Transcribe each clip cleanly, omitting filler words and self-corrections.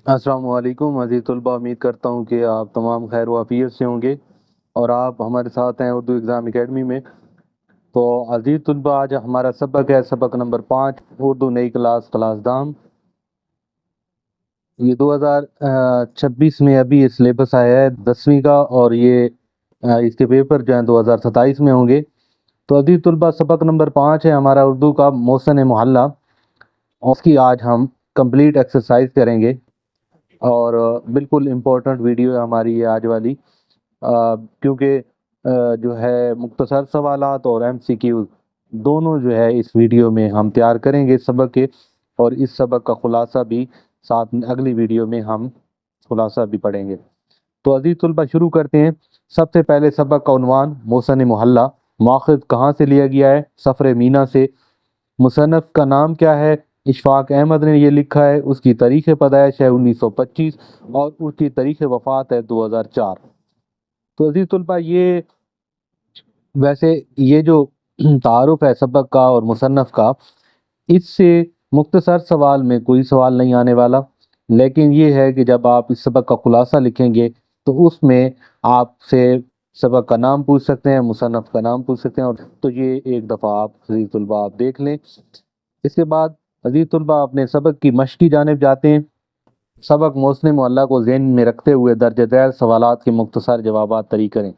السلام علیکم عزیز طلباء، امید کرتا ہوں کہ آپ تمام خیر و عافیت سے ہوں گے اور آپ ہمارے ساتھ ہیں اردو ایگزام اکیڈمی میں۔ تو عزیز طلباء، آج ہمارا سبق ہے سبق نمبر 5، اردو نئی کلاس دام۔ یہ 2026 میں ابھی یہ سلیبس آیا ہے 10ویں کا، اور یہ اس کے پیپر جو ہیں 2027 میں ہوں گے۔ تو عزیز طلباء، سبق نمبر 5 ہے ہمارا اردو کا محسن محلہ، اور اس کی آج ہم کمپلیٹ ایکسرسائز کریں گے، اور بالکل امپورٹنٹ ویڈیو ہے ہماری یہ آج والی، کیونکہ جو ہے مختصر سوالات اور ایم سی کیو دونوں جو ہے اس ویڈیو میں ہم تیار کریں گے سبق کے، اور اس سبق کا خلاصہ بھی ساتھ میں اگلی ویڈیو میں ہم خلاصہ بھی پڑھیں گے۔ تو عزیز طلبہ، شروع کرتے ہیں۔ سب سے پہلے سبق کا عنوان محسن محلہ، ماخذ کہاں سے لیا گیا ہے؟ سفر مینا سے۔ مصنف کا نام کیا ہے؟ اشفاق احمد نے یہ لکھا ہے۔ اس کی تاریخ پیدائش ہے 1925 اور اس کی تاریخ وفات ہے 2004۔ تو عزیز طلبہ، یہ جو تعارف ہے سبق کا اور مصنف کا، اس سے مختصر سوال میں کوئی سوال نہیں آنے والا، لیکن یہ ہے کہ جب آپ اس سبق کا خلاصہ لکھیں گے تو اس میں آپ سے سبق کا نام پوچھ سکتے ہیں، مصنف کا نام پوچھ سکتے ہیں، اور تو یہ ایک دفعہ آپ عزیز طلبہ آپ دیکھ لیں۔ اس کے بعد عزیز طلبہ اپنے سبق کی مشق کی جانب جاتے ہیں۔ سبق محسن محلہ کو ذہن میں رکھتے ہوئے درج ذیل سوالات کے مختصر جوابات طری کریں۔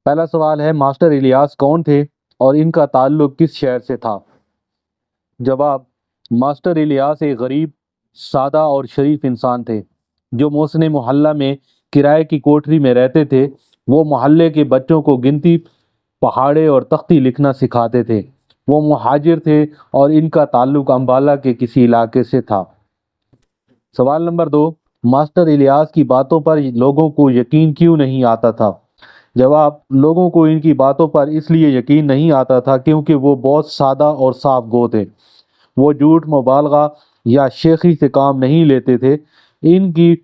پہلا سوال ہے، ماسٹر الیاس کون تھے اور ان کا تعلق کس شہر سے تھا؟ جواب: ماسٹر الیاس ایک غریب، سادہ اور شریف انسان تھے جو محسن محلہ میں کرائے کی کوٹری میں رہتے تھے۔ وہ محلے کے بچوں کو گنتی، پہاڑے اور تختی لکھنا سکھاتے تھے۔ وہ مہاجر تھے اور ان کا تعلق امبالہ کے کسی علاقے سے تھا۔ سوال نمبر 2، ماسٹر الیاس کی باتوں پر لوگوں کو یقین کیوں نہیں آتا تھا؟ جواب: لوگوں کو ان کی باتوں پر اس لیے یقین نہیں آتا تھا کیونکہ وہ بہت سادہ اور صاف گو تھے۔ وہ جھوٹ، مبالغہ یا شیخی سے کام نہیں لیتے تھے۔ ان کی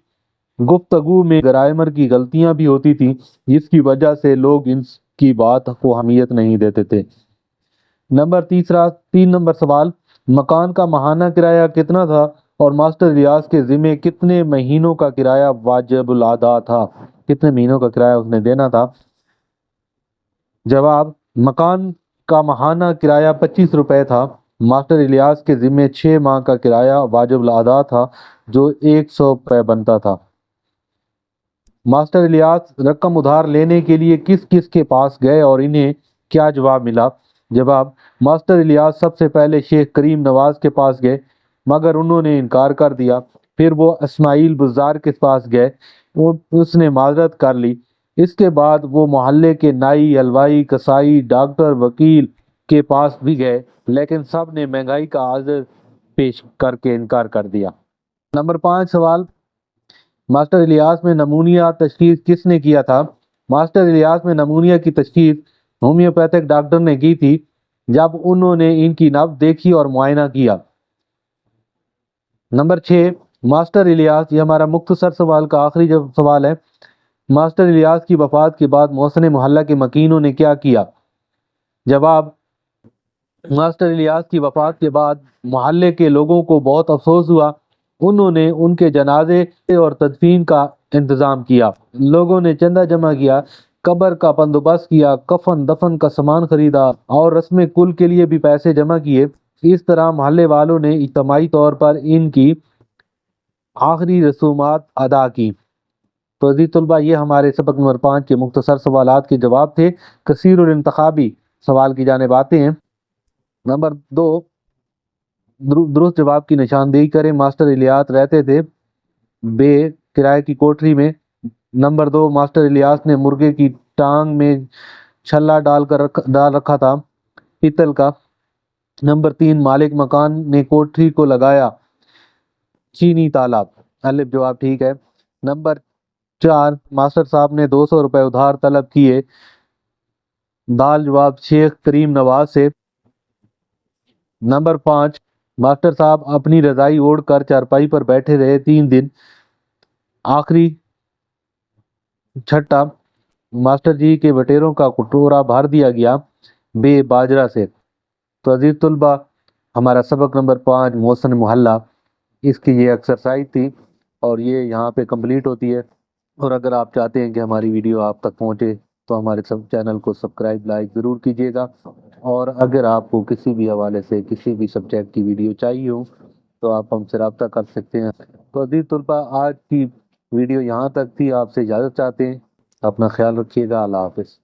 گفتگو میں گرامر کی غلطیاں بھی ہوتی تھیں، جس کی وجہ سے لوگ ان کی بات کو اہمیت نہیں دیتے تھے۔ تین نمبر سوال، مکان کا ماہانہ کرایہ کتنا تھا اور ماسٹر الیاس کے ذمہ کتنے مہینوں کا کرایہ واجب الادا تھا؟ کتنے مہینوں کا کرایہ اس نے دینا تھا؟ جواب: مکان کا ماہانہ کرایہ 25 روپے تھا۔ ماسٹر الیاس کے ذمہ 6 ماہ کا کرایہ واجب الادا تھا جو 100 روپے بنتا تھا۔ ماسٹر الیاس رقم ادھار لینے کے لیے کس کس کے پاس گئے اور انہیں کیا جواب ملا؟ جواب: ماسٹر الیاس سب سے پہلے شیخ کریم نواز کے پاس گئے مگر انہوں نے انکار کر دیا۔ پھر وہ اسماعیل بزار کے پاس گئے، اس نے معذرت کر لی۔ اس کے بعد وہ محلے کے نائی، حلوائی، کسائی، ڈاکٹر، وکیل کے پاس بھی گئے، لیکن سب نے مہنگائی کا عذر پیش کر کے انکار کر دیا۔ نمبر 5 سوال، ماسٹر الیاس میں نمونیا تشخیص کس نے کیا تھا؟ ماسٹر الیاس میں نمونیا کی تشخیص ہومیوپیتھک ڈاکٹر نے کی تھی جب انہوں نے ان کی نبض دیکھی اور معائنہ کیا۔ نمبر 6، ماسٹر الیاس، یہ ہمارا مختصر سوال کا آخری سوال ہے، ماسٹر الیاس کی وفات کے بعد محسن محلہ کے مکینوں نے کیا کیا؟ جواب: ماسٹر الیاس کی وفات کے بعد محلے کے لوگوں کو بہت افسوس ہوا۔ انہوں نے ان کے جنازے اور تدفین کا انتظام کیا، لوگوں نے چندہ جمع کیا، قبر کا بندوبست کیا، کفن دفن کا سامان خریدا اور رسم کل کے لیے بھی پیسے جمع کیے۔ اس طرح محلے والوں نے اجتماعی طور پر ان کی آخری رسومات ادا کی۔ تو عزیز طلبہ، یہ ہمارے سبق نمبر 5 کے مختصر سوالات کے جواب تھے۔ کثیر الانتخابی سوال کی جانب آتے ہیں۔ نمبر 2، درست جواب کی نشاندہی کریں۔ ماسٹر الیاس رہتے تھے بے کرائے کی کوٹری میں۔ نمبر 2، ماسٹر الیاس نے مرغے کی ٹانگ میں چھلا ڈال رکھا تھا پیتل کا۔ نمبر 3، مالک مکان نے کوٹری کو لگایا چینی تالا۔ الف جواب ٹھیک ہے۔ نمبر 4، ماسٹر صاحب نے 200 روپے ادھار طلب کیے۔ دال جواب شیخ کریم نواز سے۔ نمبر 5، ماسٹر صاحب اپنی رضائی اوڑھ کر چارپائی پر بیٹھے رہے 3 دن۔ آخری چھٹا، ماسٹر جی کے بٹیروں کا کٹورا بھر دیا گیا بے باجرہ سے۔ تو عزیز طلبہ، ہمارا سبق نمبر 5 محسن محلہ اس کی یہ ایکسرسائز تھی اور یہ یہاں پہ کمپلیٹ ہوتی ہے۔ اور اگر آپ چاہتے ہیں کہ ہماری ویڈیو آپ تک پہنچے تو ہمارے چینل کو سبسکرائب لائک ضرور کیجیے گا، اور اگر آپ کو کسی بھی حوالے سے کسی بھی سبجیکٹ کی ویڈیو چاہیے ہو تو آپ ہم سے رابطہ کر سکتے ہیں۔ تو عزیز طلبہ، آج کی ویڈیو یہاں تک تھی، آپ سے اجازت چاہتے ہیں، اپنا خیال رکھیے گا، اللہ حافظ۔